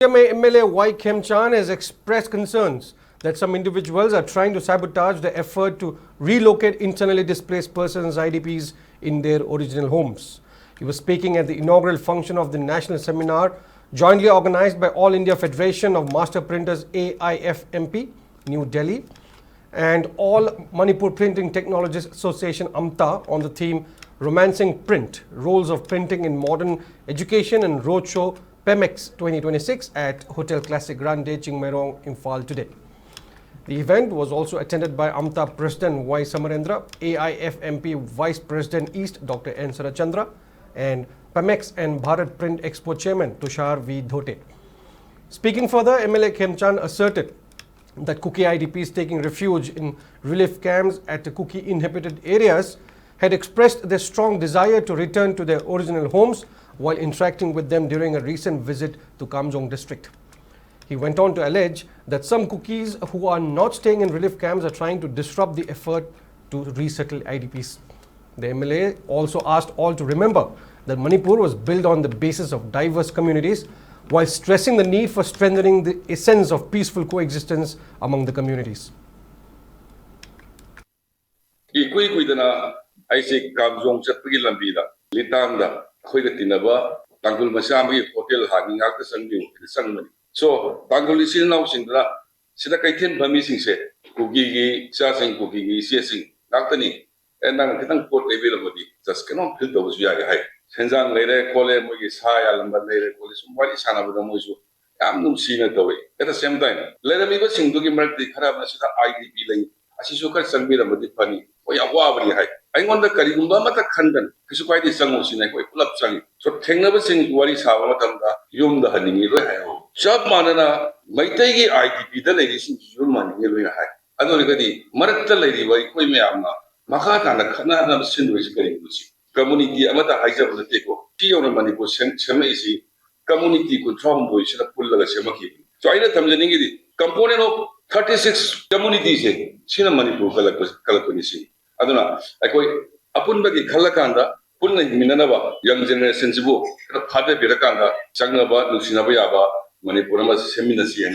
MLA Y. Khemchand has expressed concerns that some individuals are trying to sabotage the effort to relocate internally displaced persons IDPs in their original homes. He was speaking at the inaugural function of the national seminar jointly organized by All India Federation of Master Printers AIFMP, New Delhi, and All Manipur Printing Technologists Association AMTA on the theme Romancing Print, Roles of Printing in Modern Education and Roadshow PEMEX 2026 at Hotel Classic Grande Chingmerong, Imphal today. The event was also attended by AMTA President Y. Samarendra, AIFMP Vice President East Dr. N. Sarachandra, and PEMEX and Bharat Print Expo Chairman Tushar V. Dhote. Speaking further, MLA Khemchand asserted that Kuki IDPs taking refuge in relief camps at the Kuki inhabited areas had expressed their strong desire to return to their original homes while interacting with them during a recent visit to Kamjong district. He went on to allege that some Kukis who are not staying in relief camps are trying to disrupt the effort to resettle IDPs. The MLA also asked all to remember that Manipur was built on the basis of diverse communities while stressing the need for strengthening the essence of peaceful coexistence among the communities. Khoi tinaba tangul masami hotel hanging out the sangmani. So tangul is now sindra sida kaiten bami sing se kugi sa sing kugi sing naktani and nang kitang port available just cannot fill those yaga hai senzang lere kole mo is high alamba lere kole somebody sana with the moisu am num sina away at the same time lere me was sing to give the kharab sida IDP lane asisuka sangbi the madi funny o ya wabri hai I want the Karigumba Mata Kandan, Kisukai Sangus in a pull up sang. So Tangaba sings Wari Sawamatanda, Yum the Honey, Shop Manana, Maitagi IDP, the ladies in Yuman, High. Adorigadi, Marata lady, Waikoyama, Mahata and the Kanana Sindwich Karibusi. Community Amata Haisa of the Teko, Tio Manipur Semesi, community control boys in a pull of Semaki. So I let them the component of 36 communities in Sinamanipu Kalakunisi. Aduna, upon the Kalakanda, Punna Minanava, young generation Zibu, Pate Pirakanda, Changnaba, Lucinabuyaba, Manipurama Seminasi.